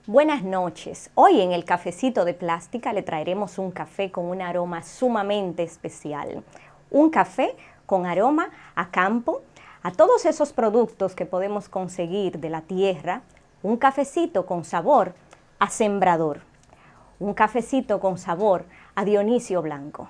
Buenas noches. Hoy en el Cafecito de Plástica le traeremos un café con un aroma sumamente especial. Un café con aroma a campo, a todos esos productos que podemos conseguir de la tierra. Un cafecito con sabor a sembrador. Un cafecito con sabor a Dionisio Blanco.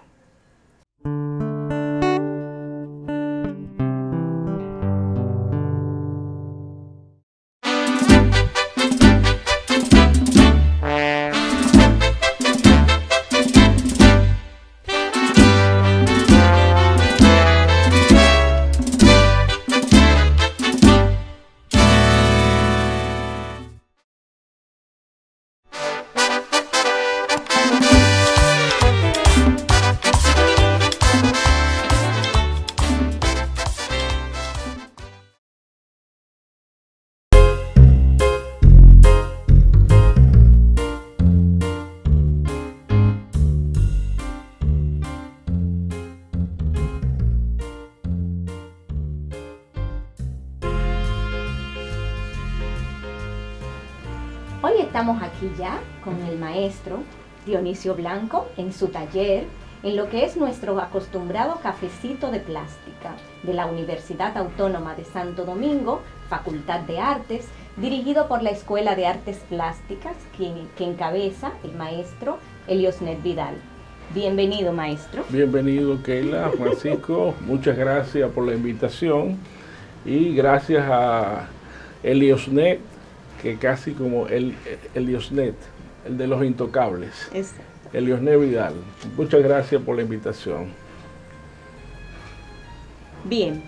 Hoy estamos aquí ya con el maestro Dionisio Blanco en su taller, en lo que es nuestro acostumbrado cafecito de plástica de la Universidad Autónoma de Santo Domingo, Facultad de Artes, dirigido por la Escuela de Artes Plásticas, que encabeza el maestro Eliosnet Vidal. Bienvenido, maestro. Bienvenido, Keila, Francisco. Muchas gracias por la invitación y gracias a Eliosnet, que casi como el Eliosnet, el de los intocables. Exacto. Eliosnet Vidal. Muchas gracias por la invitación. Bien,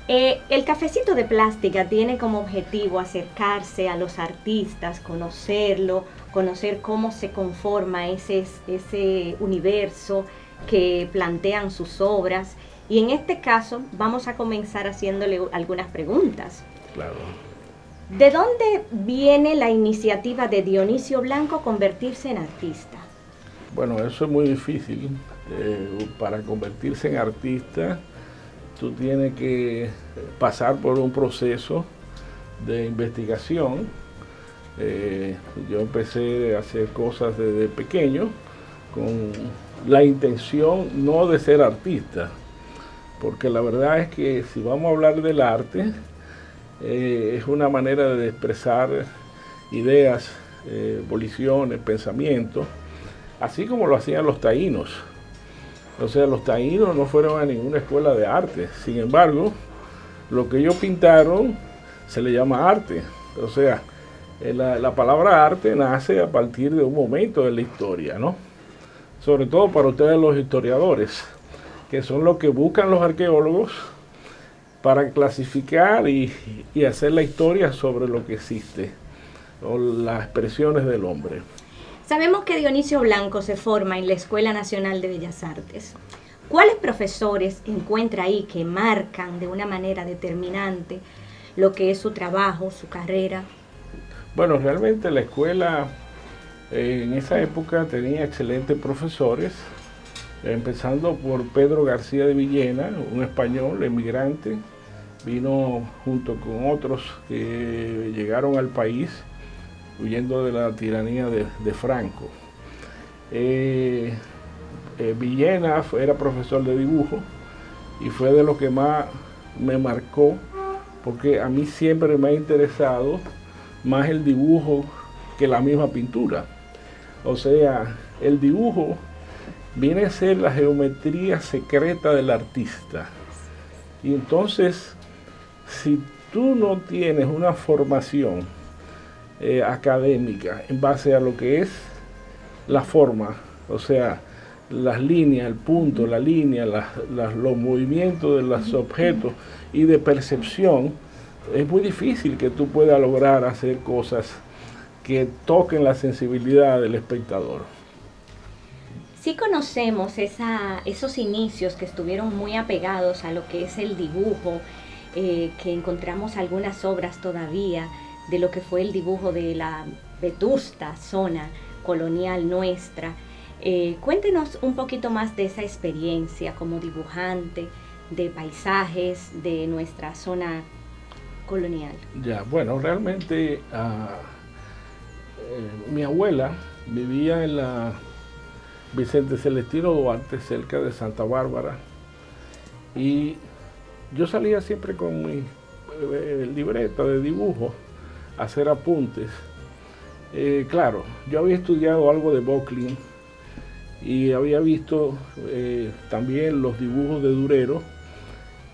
el cafecito de plástica tiene como objetivo acercarse a los artistas, conocerlo, conocer cómo se conforma ese universo que plantean sus obras. Y en este caso vamos a comenzar haciéndole algunas preguntas. Claro. ¿De dónde viene la iniciativa de Dionisio Blanco convertirse en artista? Bueno, eso es muy difícil. Para convertirse en artista, tú tienes que pasar por un proceso de investigación. Yo empecé a hacer cosas desde pequeño con la intención no de ser artista, porque la verdad es que si vamos a hablar del arte, es una manera de expresar ideas, voliciones, pensamientos, así como lo hacían los taínos. O sea, los taínos no fueron a ninguna escuela de arte. Sin embargo, lo que ellos pintaron se le llama arte. O sea, la palabra arte nace a partir de un momento de la historia, ¿no? Sobre todo para ustedes los historiadores, que son los que buscan los arqueólogos para clasificar y hacer la historia sobre lo que existe, o las expresiones del hombre. Sabemos que Dionisio Blanco se forma en la Escuela Nacional de Bellas Artes. ¿Cuáles profesores encuentra ahí que marcan de una manera determinante lo que es su trabajo, su carrera? Bueno, realmente la escuela en esa época tenía excelentes profesores, empezando por Pedro García de Villena, un español emigrante. Vino junto con otros que llegaron al país huyendo de la tiranía de Franco. Villena era profesor de dibujo y fue de lo que más me marcó, porque a mí siempre me ha interesado más el dibujo que la misma pintura. O sea, el dibujo viene a ser la geometría secreta del artista. Y entonces, si tú no tienes una formación académica en base a lo que es la forma, o sea, las líneas, el punto, la línea, los movimientos de los objetos y de percepción, es muy difícil que tú puedas lograr hacer cosas que toquen la sensibilidad del espectador. Sí conocemos esos inicios que estuvieron muy apegados a lo que es el dibujo, que encontramos algunas obras todavía de lo que fue el dibujo de la vetusta zona colonial nuestra. Cuéntenos un poquito más de esa experiencia como dibujante de paisajes de nuestra zona colonial. Ya, bueno, realmente Mi abuela vivía en la Vicente Celestino Duarte, cerca de Santa Bárbara, y yo salía siempre con mi libreta de dibujo a hacer apuntes. Claro, yo había estudiado algo de Böcklin y había visto también los dibujos de Durero,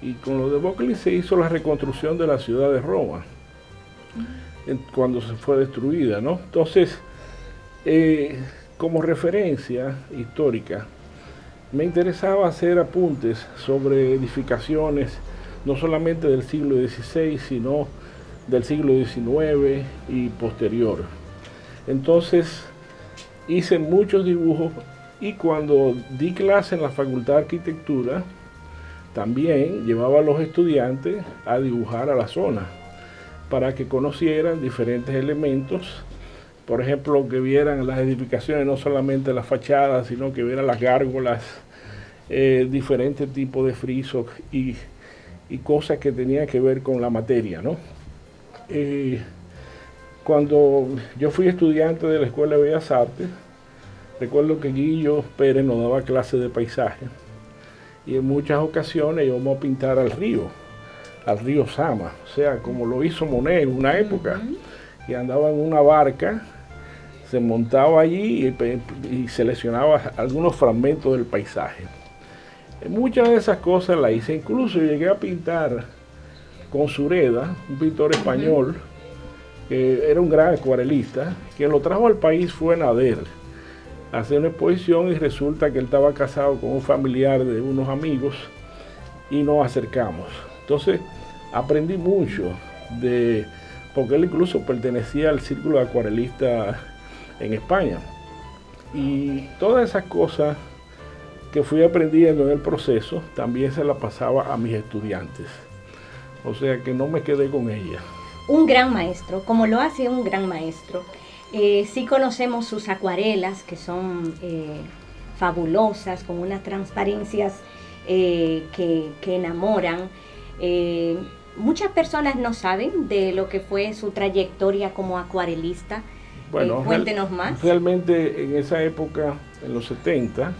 y con lo de Böcklin se hizo la reconstrucción de la ciudad de Roma cuando se fue destruida, ¿no? Entonces, como referencia histórica, me interesaba hacer apuntes sobre edificaciones, no solamente del siglo XVI, sino del siglo XIX y posterior. Entonces, hice muchos dibujos, y cuando di clase en la Facultad de Arquitectura, también llevaba a los estudiantes a dibujar a la zona, para que conocieran diferentes elementos. Por ejemplo, que vieran las edificaciones, no solamente las fachadas, sino que vieran las gárgolas, diferentes tipos de frisos y cosas que tenían que ver con la materia, ¿no? Cuando yo fui estudiante de la Escuela de Bellas Artes, recuerdo que Guillo Pérez nos daba clases de paisaje, y en muchas ocasiones íbamos a pintar al río Sama, o sea, como lo hizo Monet en una época, que andaba en una barca, se montaba allí y seleccionaba algunos fragmentos del paisaje. Muchas de esas cosas las hice, incluso llegué a pintar con Sureda, un pintor español, que era un gran acuarelista. Quien lo trajo al país fue Nader a hacer una exposición, y resulta que él estaba casado con un familiar de unos amigos y nos acercamos. Entonces aprendí mucho porque él incluso pertenecía al círculo de acuarelistas en España, y todas esas cosas que fui aprendiendo en el proceso también se las pasaba a mis estudiantes, o sea que no me quedé con ella. Un gran maestro, como lo hace un gran maestro. Sí conocemos sus acuarelas, que son fabulosas, con unas transparencias que enamoran. Muchas personas no saben de lo que fue su trayectoria como acuarelista. Bueno, cuéntenos más. Realmente en esa época, en los 70,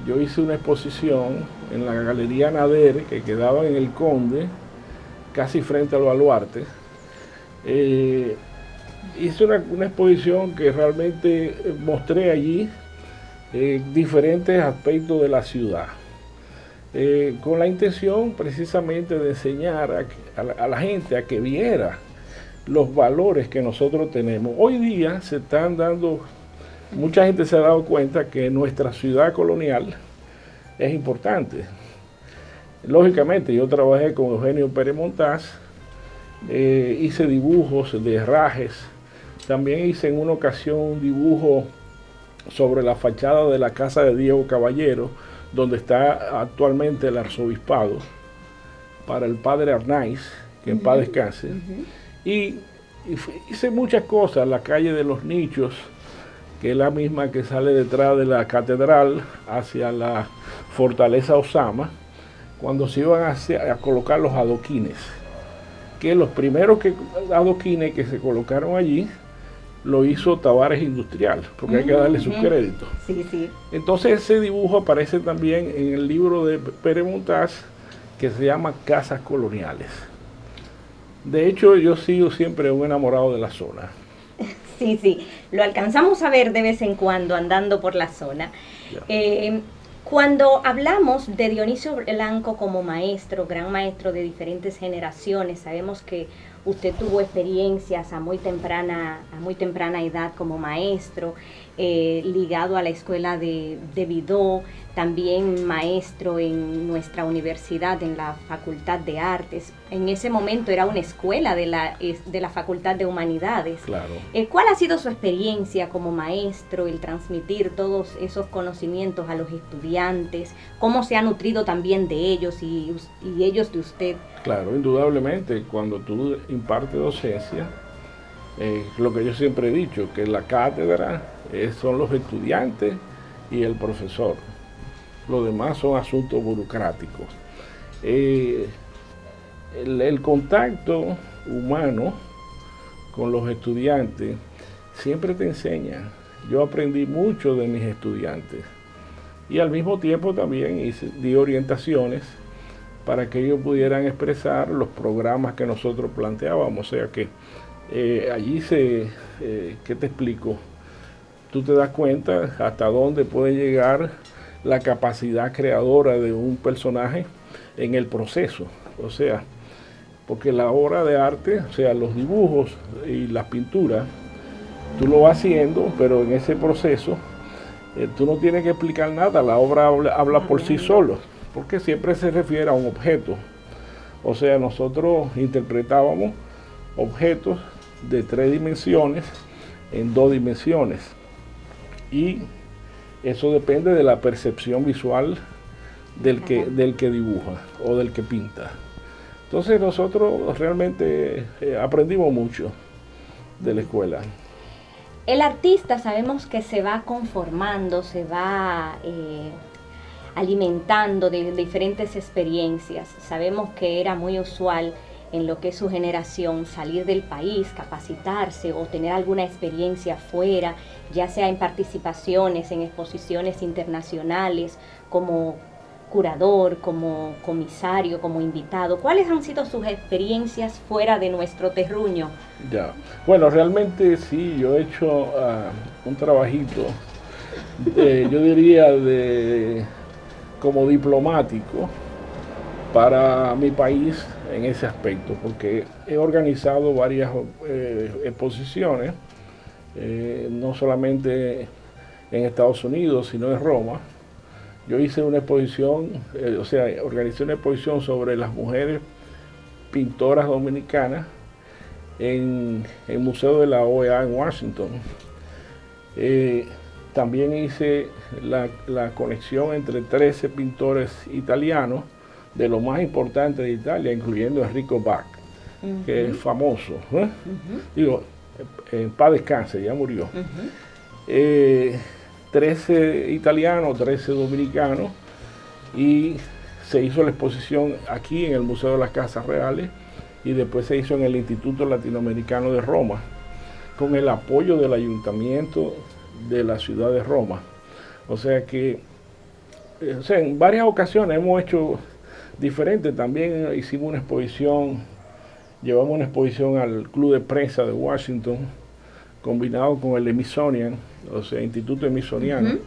yo hice una exposición en la Galería Nader, que quedaba en el Conde, casi frente al Baluarte. Hice una exposición que realmente mostré allí diferentes aspectos de la ciudad, con la intención precisamente de enseñar a la gente a que viera los valores que nosotros tenemos. Hoy día se están dando, mucha gente se ha dado cuenta que nuestra ciudad colonial es importante. Lógicamente, yo trabajé con Eugenio Pérez Montás, hice dibujos de herrajes, también hice en una ocasión un dibujo sobre la fachada de la casa de Diego Caballero, donde está actualmente el arzobispado, para el padre Arnaiz, que en paz descanse. Y hice muchas cosas, la calle de los Nichos, que es la misma que sale detrás de la catedral hacia la fortaleza Osama, cuando se iban a colocar los adoquines, que los primeros adoquines que se colocaron allí lo hizo Tavares Industrial, porque hay que darle su crédito. Sí, sí. Entonces ese dibujo aparece también en el libro de Pérez Montás, que se llama Casas Coloniales. De hecho, yo sigo siempre un enamorado de la zona. Sí, sí, lo alcanzamos a ver de vez en cuando andando por la zona. Cuando hablamos de Dionisio Blanco como maestro, gran maestro de diferentes generaciones, sabemos que usted tuvo experiencias a muy temprana edad como maestro, ligado a la escuela de Vidó, también maestro en nuestra universidad, en la Facultad de Artes. En ese momento era una escuela de la Facultad de Humanidades. Claro. ¿Cuál ha sido su experiencia como maestro, el transmitir todos esos conocimientos a los estudiantes? ¿Cómo se ha nutrido también de ellos y ellos de usted? Claro, indudablemente, cuando tú impartes docencia, lo que yo siempre he dicho, que la cátedra son los estudiantes y el profesor. Lo demás son asuntos burocráticos. El contacto humano con los estudiantes siempre te enseña. Yo aprendí mucho de mis estudiantes y al mismo tiempo también di orientaciones para que ellos pudieran expresar los programas que nosotros planteábamos. O sea que allí ¿qué te explico? Tú te das cuenta hasta dónde puede llegar la capacidad creadora de un personaje en el proceso. O sea, porque la obra de arte, o sea, los dibujos y las pinturas, tú lo vas haciendo, pero en ese proceso tú no tienes que explicar nada, la obra habla por sí solo, porque siempre se refiere a un objeto. O sea, nosotros interpretábamos objetos de 3 dimensiones en 2 dimensiones. Y eso depende de la percepción visual del que dibuja o del que pinta. Entonces nosotros realmente aprendimos mucho de la escuela. El artista sabemos que se va conformando, se va alimentando de diferentes experiencias. Sabemos que era muy usual en lo que es su generación salir del país, capacitarse o tener alguna experiencia fuera, ya sea en participaciones, en exposiciones internacionales, como curador, como comisario, como invitado. ¿Cuáles han sido sus experiencias fuera de nuestro terruño? Ya, bueno, realmente sí, yo he hecho un trabajito, yo diría como diplomático para mi país en ese aspecto, porque he organizado varias exposiciones, no solamente en Estados Unidos, sino en Roma. Yo hice una exposición, organicé una exposición sobre las mujeres pintoras dominicanas en el Museo de la OEA en Washington. También hice la conexión entre 13 pintores italianos de lo más importante de Italia, incluyendo Enrico Bach, que es famoso. Digo, en paz descanse, ya murió. 13 italianos, 13 dominicanos, y se hizo la exposición aquí en el Museo de las Casas Reales y después se hizo en el Instituto Latinoamericano de Roma, con el apoyo del Ayuntamiento de la ciudad de Roma. O sea que, en varias ocasiones hemos hecho diferentes. También hicimos una exposición, llevamos una exposición al Club de Prensa de Washington, combinado con el Smithsonian, o sea, Instituto Smithsoniano,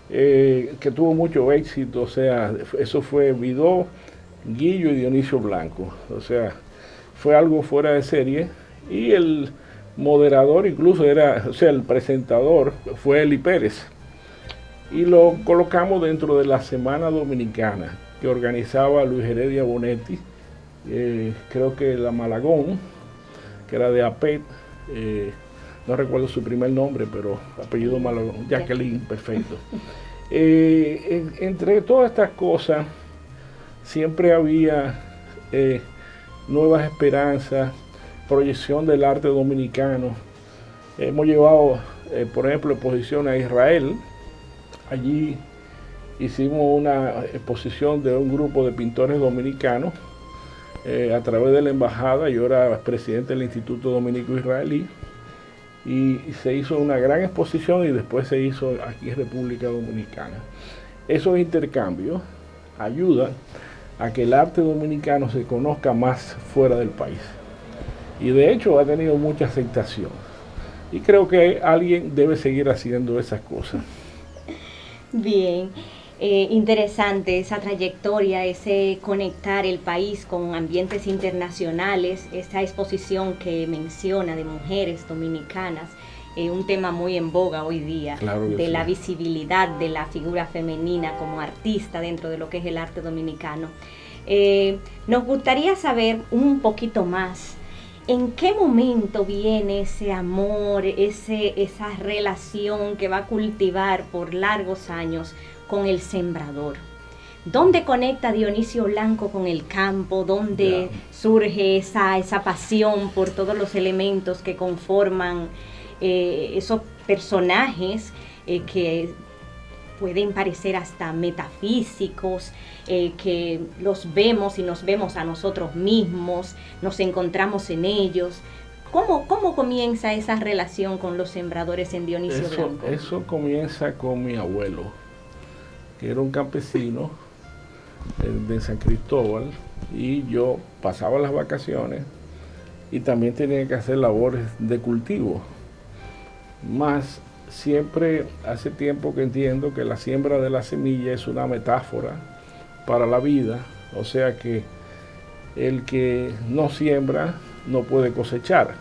que tuvo mucho éxito. O sea, eso fue Vidó, Guillo y Dionisio Blanco. O sea, fue algo fuera de serie. Y el moderador incluso el presentador fue Eli Pérez. Y lo colocamos dentro de la Semana Dominicana que organizaba Luis Heredia Bonetti, creo que la Malagón, que era de APET, no recuerdo su primer nombre, pero apellido Malagón, Jacqueline, perfecto. Entre todas estas cosas, siempre había nuevas esperanzas, proyección del arte dominicano. Hemos llevado, por ejemplo, exposiciones a Israel. Allí hicimos una exposición de un grupo de pintores dominicanos a través de la embajada. Yo era presidente del Instituto Dominico Israelí y se hizo una gran exposición y después se hizo aquí en República Dominicana. Esos intercambios ayudan a que el arte dominicano se conozca más fuera del país. Y de hecho ha tenido mucha aceptación. Y creo que alguien debe seguir haciendo esas cosas. Bien, interesante esa trayectoria, ese conectar el país con ambientes internacionales, esa exposición que menciona de mujeres dominicanas, un tema muy en boga hoy día, claro de la visibilidad de la figura femenina como artista dentro de lo que es el arte dominicano. Nos gustaría saber un poquito más. ¿En qué momento viene ese amor, esa relación que va a cultivar por largos años con el sembrador? ¿Dónde conecta Dionisio Blanco con el campo? ¿Dónde surge esa pasión por todos los elementos que conforman esos personajes que pueden parecer hasta metafísicos, que los vemos y nos vemos a nosotros mismos, nos encontramos en ellos? ¿Cómo comienza esa relación con los sembradores en Dionisio Blanco? Eso comienza con mi abuelo, que era un campesino de San Cristóbal, y yo pasaba las vacaciones y también tenía que hacer labores de cultivo. Más siempre hace tiempo que entiendo que la siembra de la semilla es una metáfora para la vida, o sea que el que no siembra no puede cosechar.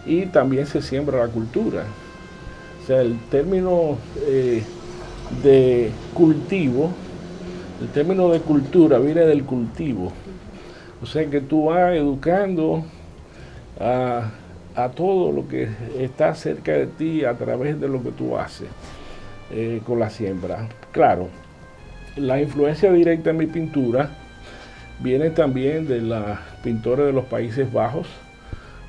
Y también se siembra la cultura. O sea, el término de cultivo, el término de cultura viene del cultivo. O sea que tú vas educando a todo lo que está cerca de ti a través de lo que tú haces con la siembra. Claro, la influencia directa en mi pintura viene también de los pintores de los Países Bajos.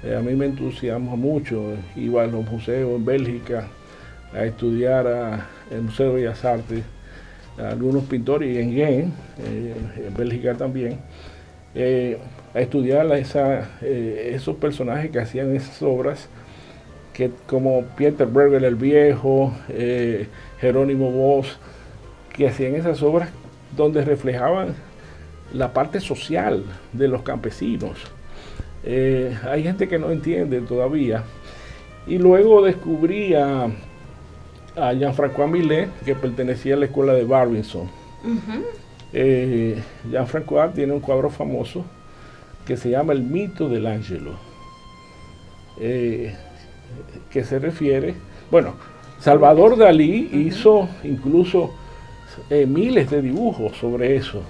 A mí me entusiasma mucho, iba a los museos en Bélgica a estudiar el Museo de Bellas Artes, a algunos pintores, y en Gent, en Bélgica también, a estudiar esos personajes que hacían esas obras, que, como Pieter Bruegel el Viejo, Jerónimo Bosch, que hacían esas obras donde reflejaban la parte social de los campesinos. Hay gente que no entiende todavía. Y luego descubrí a Jean-François Millet, que pertenecía a la escuela de Barbizon. Jean-François tiene un cuadro famoso que se llama El mito del Ángelo, que se refiere, bueno, Salvador Dalí hizo incluso miles de dibujos sobre eso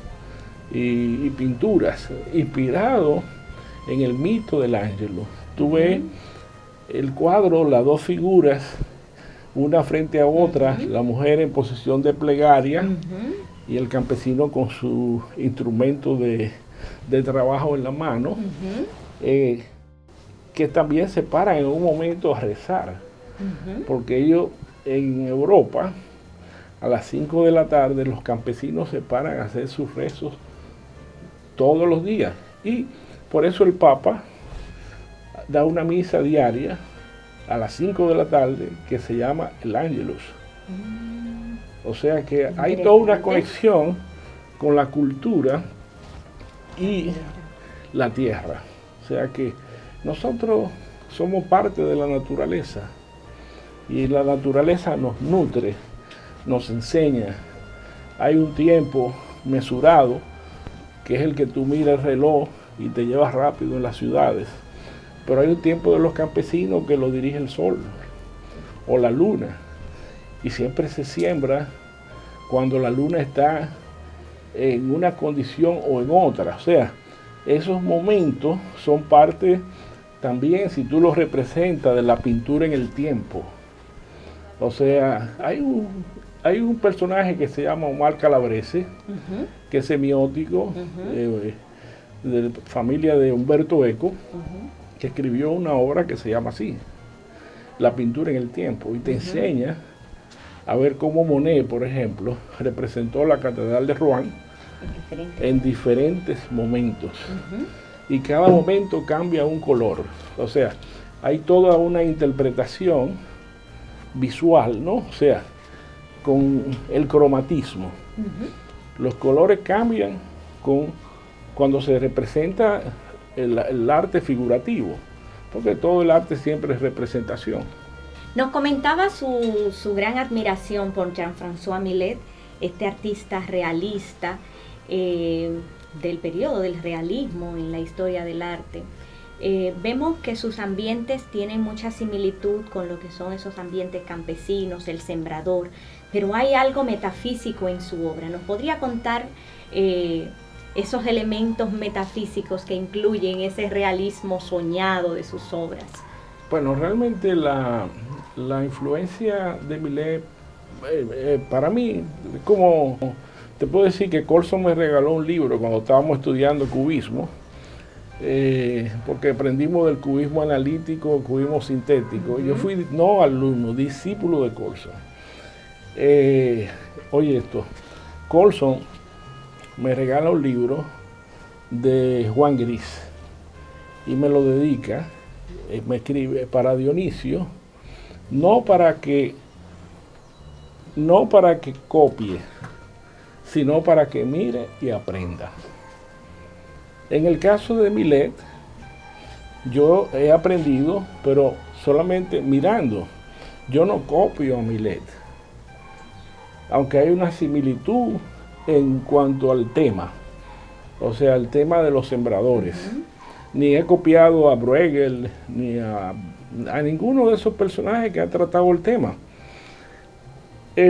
y pinturas inspirado en el mito del Ángelo. Tú ves el cuadro, las dos figuras, una frente a otra, la mujer en posición de plegaria y el campesino con su instrumento de trabajo en la mano, que también se paran en un momento a rezar, porque ellos en Europa a las 5 de la tarde los campesinos se paran a hacer sus rezos todos los días, y por eso el Papa da una misa diaria a las 5 de la tarde que se llama el Ángelus. O sea que hay toda una conexión con la cultura y la tierra. O sea que nosotros somos parte de la naturaleza, y la naturaleza nos nutre, nos enseña. Hay un tiempo mesurado, que es el que tú miras el reloj y te llevas rápido en las ciudades, pero hay un tiempo de los campesinos que lo dirige el sol o la luna, y siempre se siembra cuando la luna está en una condición o en otra. O sea, esos momentos son parte también, si tú los representas, de la pintura en el tiempo. O sea, hay un personaje que se llama Omar Calabrese, que es semiótico, de familia de Humberto Eco, que escribió una obra que se llama así, La pintura en el tiempo, y te enseña a ver cómo Monet, por ejemplo, representó la Catedral de Rouen en diferentes momentos. Y cada momento cambia un color. O sea, hay toda una interpretación visual, ¿no? O sea, con el cromatismo. Los colores cambian cuando se representa el arte figurativo, porque todo el arte siempre es representación. Nos comentaba su gran admiración por Jean-François Millet, este artista realista del periodo del realismo en la historia del arte. Vemos que sus ambientes tienen mucha similitud con lo que son esos ambientes campesinos, el sembrador, pero hay algo metafísico en su obra. ¿Nos podría contar esos elementos metafísicos que incluyen ese realismo soñado de sus obras? Bueno, realmente la influencia de Millet, para mí, como te puedo decir que Colson me regaló un libro cuando estábamos estudiando cubismo, porque aprendimos del cubismo analítico, cubismo sintético. Yo fui no alumno, discípulo de Colson. Oye esto, Colson me regala un libro de Juan Gris y me lo dedica, me escribe para Dionisio, no para que copie, sino para que mire y aprenda. En el caso de Milet, yo he aprendido, pero solamente mirando. Yo no copio a Milet, aunque hay una similitud en cuanto al tema, o sea, el tema de los sembradores. Ni he copiado a Bruegel, ni a ninguno de esos personajes que ha tratado el tema.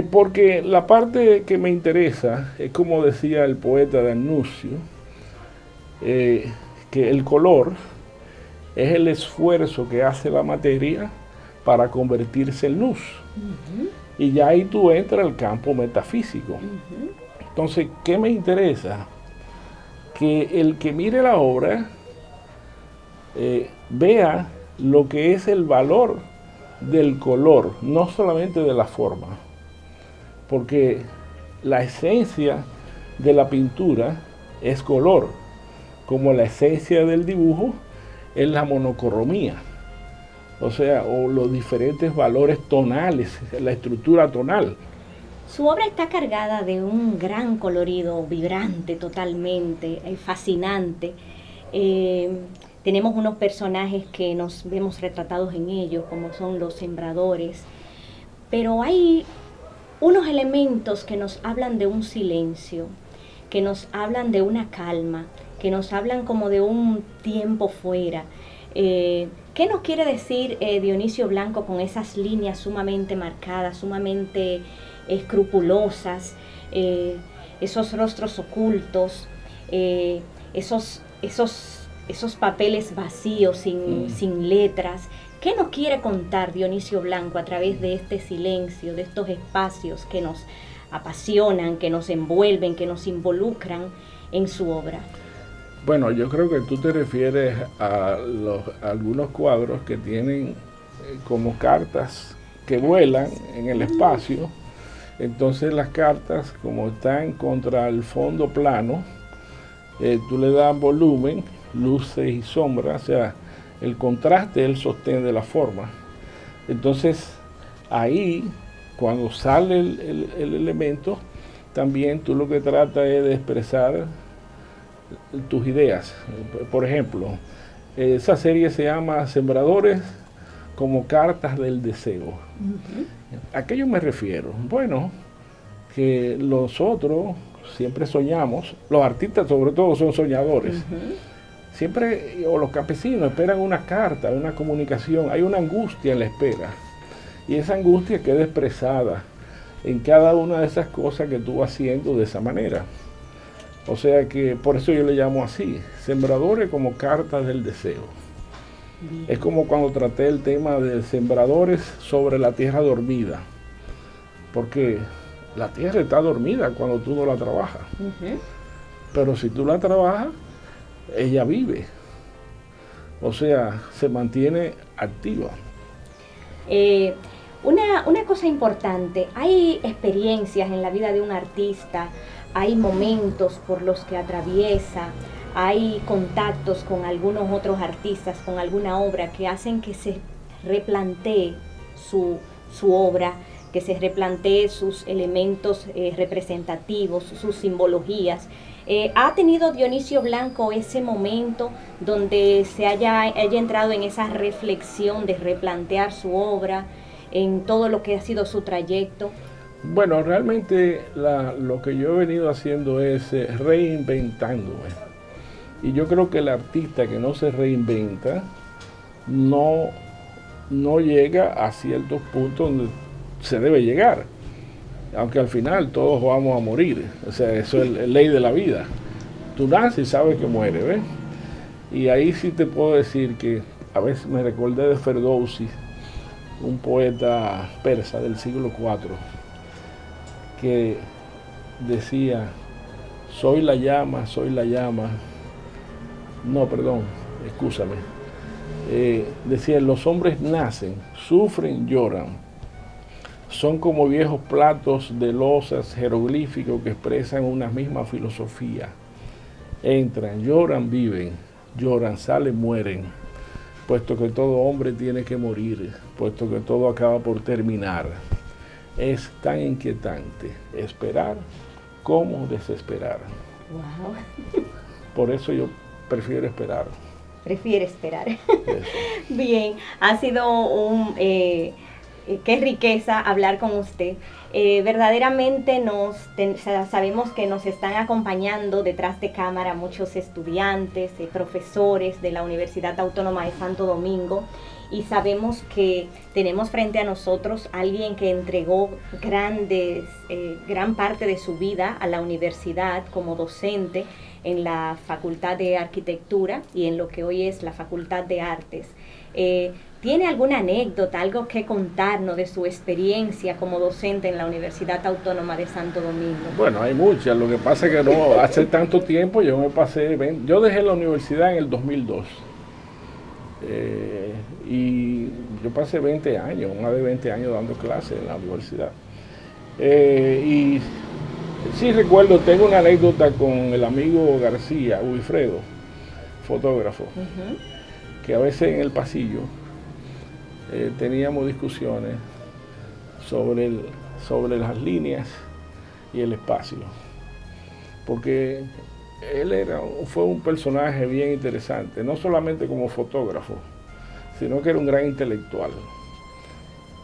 Porque la parte que me interesa es, como decía el poeta D'Annunzio, que el color es el esfuerzo que hace la materia para convertirse en luz. Y ya ahí tú entras al campo metafísico. Entonces, ¿qué me interesa? Que el que mire la obra vea lo que es el valor del color, no solamente de la forma. Porque la esencia de la pintura es color, como la esencia del dibujo es la monocromía, o sea, o los diferentes valores tonales, la estructura tonal. Su obra está cargada de un gran colorido, vibrante totalmente, fascinante. Tenemos unos personajes que nos vemos retratados en ellos, como son los sembradores, pero hay unos elementos que nos hablan de un silencio, que nos hablan de una calma, que nos hablan como de un tiempo fuera. ¿Qué nos quiere decir Dionisio Blanco con esas líneas sumamente marcadas, sumamente escrupulosas, esos rostros ocultos, esos papeles vacíos, sin letras? ¿Qué nos quiere contar Dionisio Blanco a través de este silencio, de estos espacios que nos apasionan, que nos envuelven, que nos involucran en su obra? Bueno, yo creo que tú te refieres a algunos cuadros que tienen como cartas que vuelan en el espacio. Entonces las cartas, como están contra el fondo plano, tú le das volumen, luces y sombras, o sea, el contraste es el sostén de la forma. Entonces ahí, cuando sale el elemento, también tú lo que tratas es de expresar tus ideas. Por ejemplo, esa serie se llama Sembradores como cartas del deseo. ¿A qué yo me refiero? Bueno, que nosotros siempre soñamos, los artistas sobre todo son soñadores. Siempre, o los campesinos esperan una carta, una comunicación, hay una angustia en la espera. Y esa angustia queda expresada en cada una de esas cosas que tú vas haciendo de esa manera. O sea que por eso yo le llamo así, sembradores como cartas del deseo. Bien. Es como cuando traté el tema de sembradores sobre la tierra dormida. Porque la tierra está dormida cuando tú no la trabajas. Pero si tú la trabajas, ella vive. O sea, se mantiene activa. Una cosa importante, hay experiencias en la vida de un artista, hay momentos por los que atraviesa, hay contactos con algunos otros artistas, con alguna obra que hacen que se replantee su obra, que se replantee sus elementos representativos, sus simbologías. ¿Ha tenido Dionisio Blanco ese momento donde se haya entrado en esa reflexión de replantear su obra, en todo lo que ha sido su trayecto? Bueno, realmente lo que yo he venido haciendo es reinventándome. Y yo creo que el artista que no se reinventa no llega a ciertos puntos donde se debe llegar. Aunque al final todos vamos a morir. O sea, eso es la ley de la vida. Tú naces y sabes que mueres, ¿ves? Y ahí sí te puedo decir que a veces me recordé de Ferdowsi, un poeta persa del siglo IV, que decía, soy la llama, no, perdón, excúsame, decía, los hombres nacen, sufren, lloran, son como viejos platos de losas jeroglíficos que expresan una misma filosofía, entran, lloran, viven, lloran, salen, mueren, puesto que todo hombre tiene que morir, puesto que todo acaba por terminar. Es tan inquietante esperar como desesperar. Wow. Por eso yo prefiero esperar. Prefiere esperar. Eso. Bien, ha sido qué riqueza hablar con usted. Verdaderamente sabemos que nos están acompañando detrás de cámara muchos estudiantes, profesores de la Universidad Autónoma de Santo Domingo, y sabemos que tenemos frente a nosotros alguien que entregó gran parte de su vida a la universidad como docente en la Facultad de Arquitectura y en lo que hoy es la Facultad de Artes. ¿Tiene alguna anécdota, algo que contarnos de su experiencia como docente en la Universidad Autónoma de Santo Domingo? Bueno, hay muchas. Lo que pasa es que no, hace tanto tiempo yo dejé la universidad en el 2002. Y yo pasé 20 años, más de 20 años dando clases en la universidad. Y sí recuerdo, tengo una anécdota con el amigo García, Wilfredo, fotógrafo, que a veces en el pasillo teníamos discusiones sobre las líneas y el espacio, porque él fue un personaje bien interesante, no solamente como fotógrafo, sino que era un gran intelectual.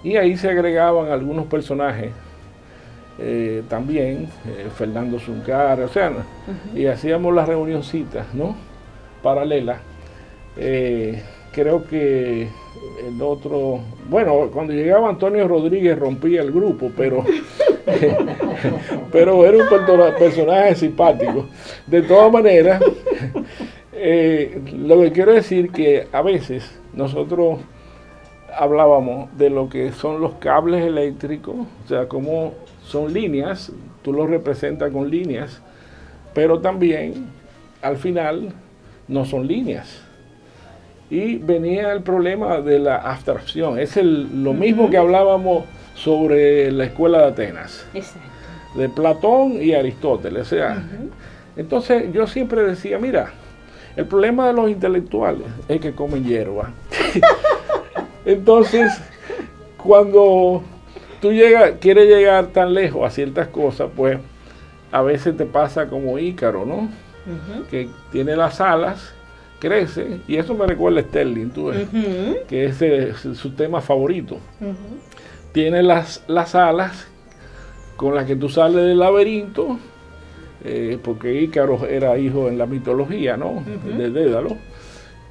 Y ahí se agregaban algunos personajes también, Fernando Zuncar, o sea, y hacíamos las reunioncitas, ¿no? Paralelas. Creo que el otro, bueno, cuando llegaba Antonio Rodríguez rompía el grupo, pero era un personaje simpático. De todas maneras, lo que quiero decir que a veces nosotros hablábamos de lo que son los cables eléctricos, o sea, como son líneas, tú los representas con líneas, pero también al final no son líneas. Y venía el problema de la abstracción. Es lo mismo que hablábamos sobre la escuela de Atenas. Exacto. De Platón y Aristóteles. O sea, entonces yo siempre decía, mira, el problema de los intelectuales es que comen hierba. Entonces, cuando tú quieres llegar tan lejos a ciertas cosas, pues a veces te pasa como Ícaro, ¿no? Que tiene las alas, crece, y eso me recuerda a Sterling, tú ves, que ese es su tema favorito. Tiene las alas con las que tú sales del laberinto, porque Ícaro era hijo en la mitología, ¿no? De Dédalo,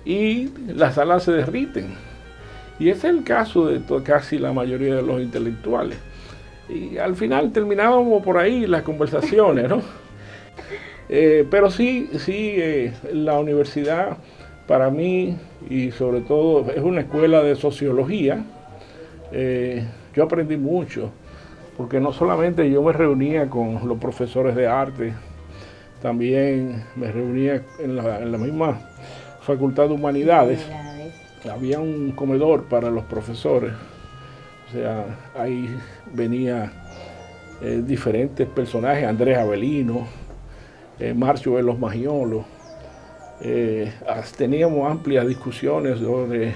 y las alas se derriten. Y ese es el caso de casi la mayoría de los intelectuales. Y al final terminábamos por ahí las conversaciones, ¿no? Pero sí, la universidad para mí, y sobre todo, es una escuela de sociología. Yo aprendí mucho, porque no solamente yo me reunía con los profesores de arte, también me reunía en la misma Facultad de Humanidades. Había un comedor para los profesores, o sea, ahí venía diferentes personajes, Andrés Avelino, Marcio de los Magiolos. Teníamos amplias discusiones sobre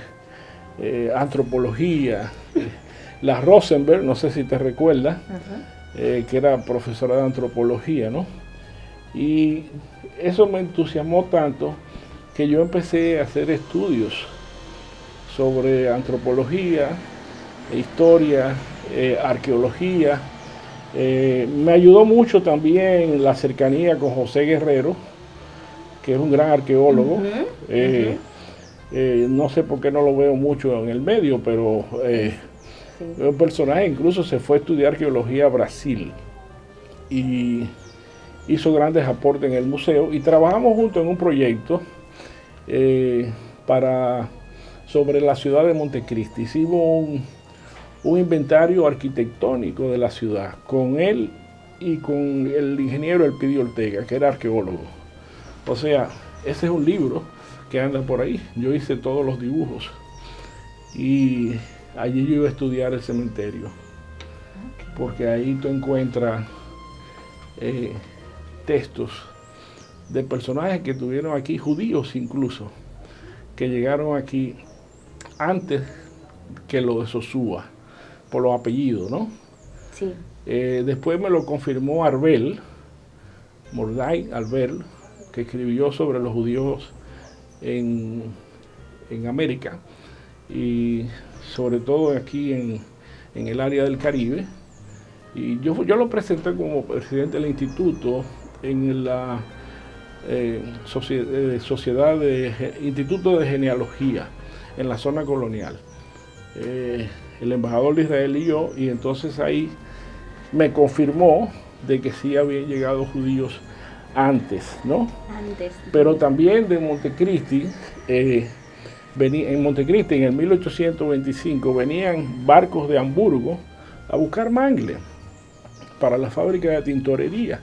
antropología. La Rosenberg, no sé si te recuerdas, que era profesora de antropología, ¿no? Y eso me entusiasmó tanto que yo empecé a hacer estudios sobre antropología, historia, arqueología. Me ayudó mucho también la cercanía con José Guerrero, que es un gran arqueólogo. No sé por qué no lo veo mucho en el medio, pero es un personaje, incluso se fue a estudiar arqueología a Brasil y hizo grandes aportes en el museo, y trabajamos juntos en un proyecto sobre la ciudad de Montecristi. Hicimos un inventario arquitectónico de la ciudad con él y con el ingeniero Elpidio Ortega, que era arqueólogo. O sea, ese es un libro que anda por ahí. Yo hice todos los dibujos y allí yo iba a estudiar el cementerio, porque ahí tú encuentras textos de personajes que tuvieron aquí, judíos incluso, que llegaron aquí antes que lo de Sosúa, por los apellidos, ¿no? Sí. Después me lo confirmó Arbel, Mordai Arbel, que escribió sobre los judíos en América y sobre todo aquí en el área del Caribe. Y yo lo presenté como presidente del instituto en la Instituto de Genealogía en la zona colonial. El embajador de Israel y yo, y entonces ahí me confirmó de que sí habían llegado judíos antes, ¿no? Antes. Pero también de Montecristi, en Montecristi en el 1825 venían barcos de Hamburgo a buscar mangle para la fábrica de tintorería.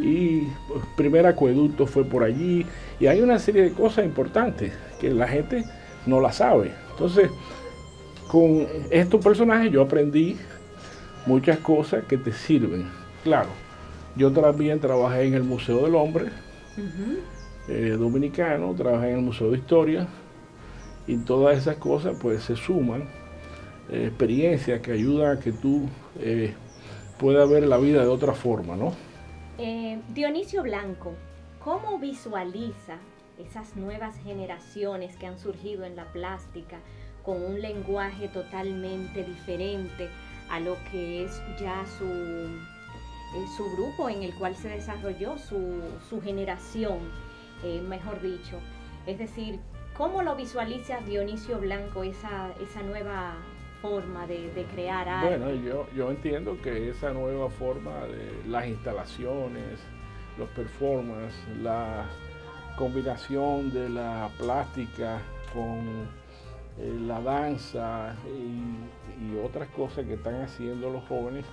Y el primer acueducto fue por allí. Y hay una serie de cosas importantes que la gente no la sabe. Entonces, con estos personajes yo aprendí muchas cosas que te sirven. Claro, yo también trabajé en el Museo del Hombre dominicano, trabajé en el Museo de Historia, y todas esas cosas pues se suman, experiencias que ayudan a que tú puedas ver la vida de otra forma, ¿no? Dionisio Blanco, ¿cómo visualiza esas nuevas generaciones que han surgido en la plástica con un lenguaje totalmente diferente a lo que es ya su grupo en el cual se desarrolló su generación, mejor dicho? Es decir, ¿cómo lo visualiza Dionisio Blanco esa nueva forma de crear arte? Bueno, yo entiendo que esa nueva forma de las instalaciones, los performances, la combinación de la plástica con la danza y otras cosas que están haciendo los jóvenes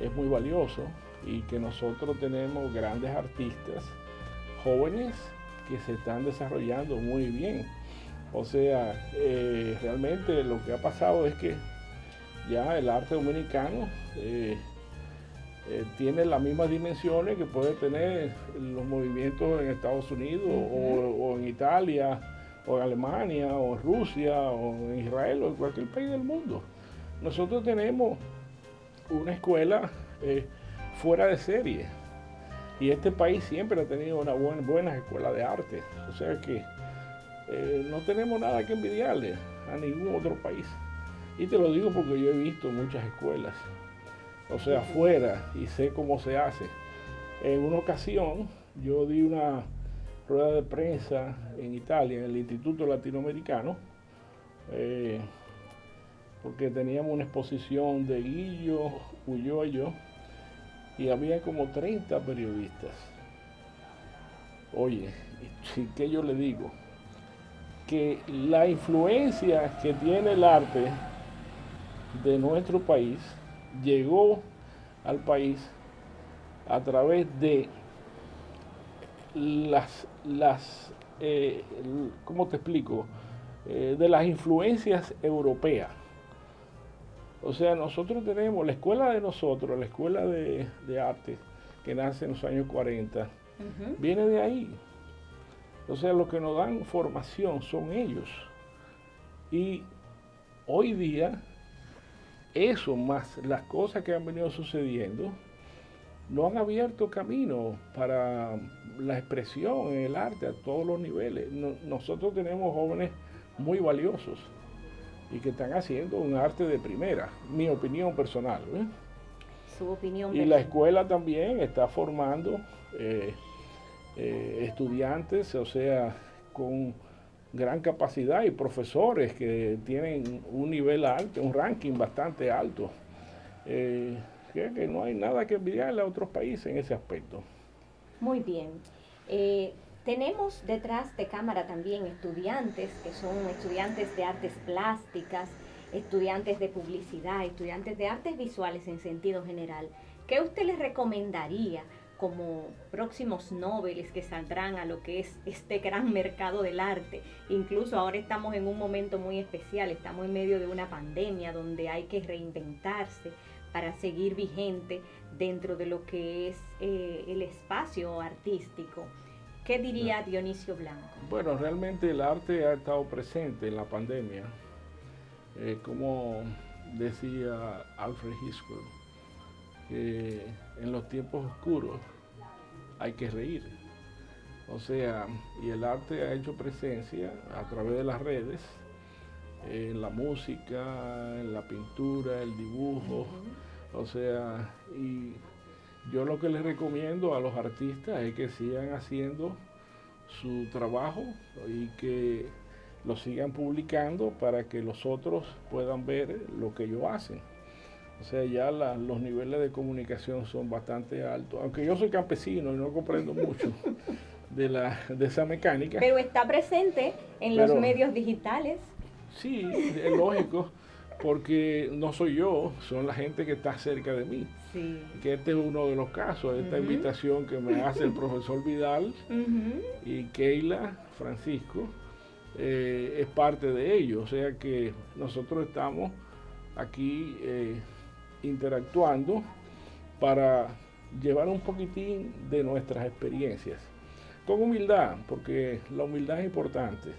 es muy valioso, y que nosotros tenemos grandes artistas jóvenes que se están desarrollando muy bien. O sea, realmente lo que ha pasado es que ya el arte dominicano tiene las mismas dimensiones que puede tener los movimientos en Estados Unidos o en Italia o en Alemania o en Rusia o en Israel o en cualquier país del mundo. Nosotros tenemos una escuela fuera de serie, y este país siempre ha tenido una buena escuela de arte. O sea que no tenemos nada que envidiarle a ningún otro país. Y te lo digo porque yo he visto muchas escuelas, o sea, afuera, y sé cómo se hace. En una ocasión yo di una rueda de prensa en Italia, en el Instituto Latinoamericano, porque teníamos una exposición de Guillo, Ulloa y yo, y había como 30 periodistas. Oye, ¿qué yo le digo? Que la influencia que tiene el arte de nuestro país llegó al país a través de ¿cómo te explico? De las influencias europeas. O sea, nosotros tenemos la escuela de nosotros, la escuela de arte que nace en los años 40, viene de ahí. O sea, los que nos dan formación son ellos. Y hoy día, eso más las cosas que han venido sucediendo, nos han abierto camino para la expresión en el arte a todos los niveles. Nosotros tenemos jóvenes muy valiosos y que están haciendo un arte de primera, mi opinión personal. Su opinión. Y la escuela también está formando estudiantes, o sea, con gran capacidad, y profesores que tienen un nivel alto, un ranking bastante alto. Que no hay nada que envidiarle a otros países en ese aspecto. Muy bien. Tenemos detrás de cámara también estudiantes que son estudiantes de artes plásticas, estudiantes de publicidad, estudiantes de artes visuales en sentido general. ¿Qué usted les recomendaría como próximos noveles que saldrán a lo que es este gran mercado del arte? Incluso ahora estamos en un momento muy especial, estamos en medio de una pandemia donde hay que reinventarse para seguir vigente dentro de lo que es el espacio artístico. ¿Qué diría Dionisio Blanco? Bueno, realmente el arte ha estado presente en la pandemia, como decía Alfred Hitchcock, que en los tiempos oscuros hay que reír. O sea, y el arte ha hecho presencia a través de las redes, en la música, en la pintura, el dibujo. O sea, y yo lo que les recomiendo a los artistas es que sigan haciendo su trabajo y que lo sigan publicando para que los otros puedan ver lo que ellos hacen. O sea, ya los niveles de comunicación son bastante altos, aunque yo soy campesino y no comprendo mucho de esa mecánica. Pero está presente en los medios digitales. Sí, es lógico, porque no soy yo, son la gente que está cerca de mí. Sí. Que este es uno de los casos, esta invitación que me hace el profesor Vidal y Keila Francisco, es parte de ello. O sea que nosotros estamos aquí interactuando para llevar un poquitín de nuestras experiencias. Con humildad, porque la humildad es importante.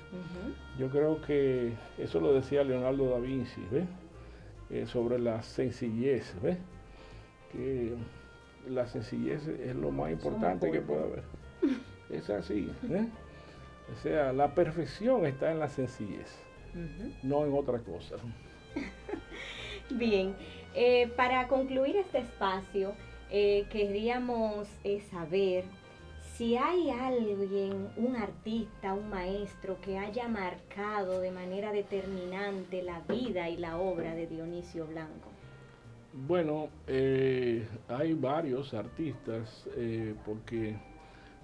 Yo creo que eso lo decía Leonardo da Vinci, ¿ves? Sobre la sencillez, ¿ves? Que la sencillez es lo más importante que puede haber. Es así, ¿eh? O sea, la perfección está en la sencillez, no en otra cosa. Bien, para concluir este espacio, queríamos saber si hay alguien, un artista, un maestro que haya marcado de manera determinante la vida y la obra de Dionisio Blanco. Bueno, hay varios artistas, porque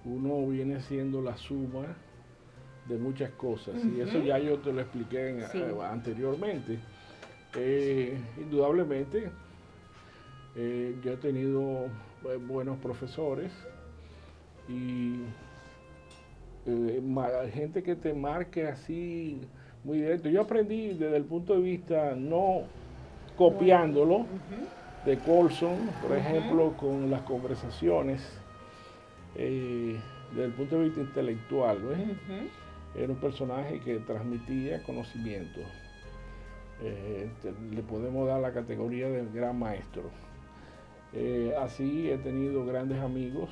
uno viene siendo la suma de muchas cosas, y eso ya yo te lo expliqué anteriormente. Indudablemente, yo he tenido buenos profesores y gente que te marque así muy directo. Yo aprendí desde el punto de vista no copiándolo de Colson, por ejemplo, con las conversaciones, desde el punto de vista intelectual, ¿ves? Era un personaje que transmitía conocimiento. Le podemos dar la categoría de gran maestro. Así he tenido grandes amigos,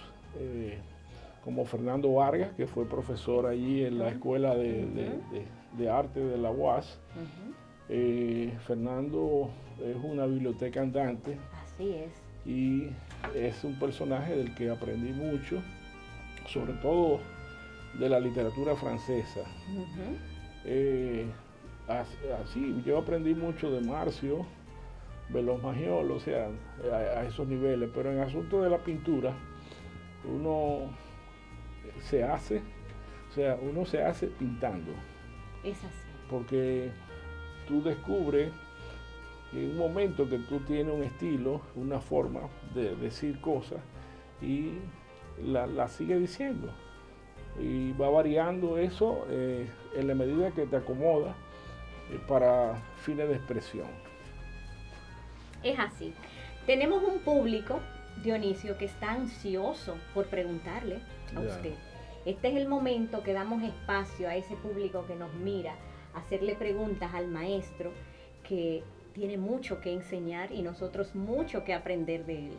como Fernando Vargas, que fue profesor allí en la Escuela de Arte de la UAS. Fernando es una biblioteca andante. Así es. Y es un personaje del que aprendí mucho, sobre todo de la literatura francesa. Así, yo aprendí mucho de Marcio, Veloz Magiol, o sea, a esos niveles, pero en asunto de la pintura, uno se hace pintando. Es así. Porque tú descubres en un momento que tú tienes un estilo, una forma de decir cosas, y la sigues diciendo. Y va variando eso en la medida que te acomoda para fines de expresión. Es así. Tenemos un público, Dionisio, que está ansioso por preguntarle a usted. Este es el momento que damos espacio a ese público que nos mira, hacerle preguntas al maestro, que tiene mucho que enseñar y nosotros mucho que aprender de él.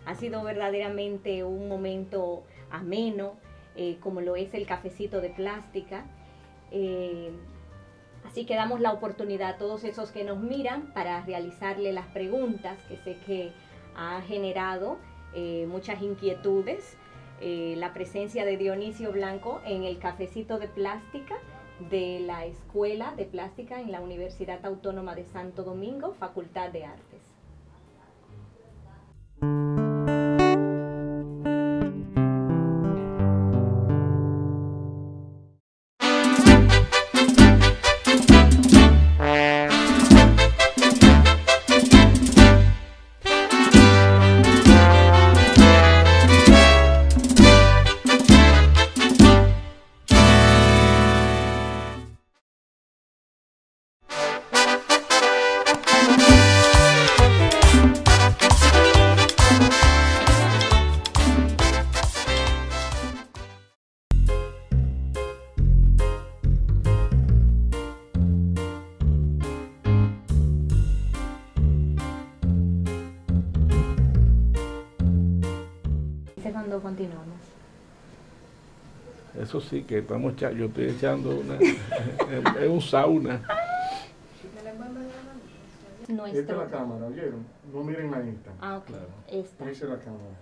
Ha sido verdaderamente un momento ameno, como lo es el cafecito de plástica. Así que damos la oportunidad a todos esos que nos miran para realizarle las preguntas, que sé que ha generado muchas inquietudes. La presencia de Dionisio Blanco en el cafecito de plástica de la Escuela de Plástica en la Universidad Autónoma de Santo Domingo, Facultad de Artes. cuando continuamos? Eso sí, que estamos yo estoy echando una, es un sauna. Nuestro... Esta es la cámara, ¿oyeron? No miren la Insta. Ah, ok. Claro. Esta. Esa es la cámara.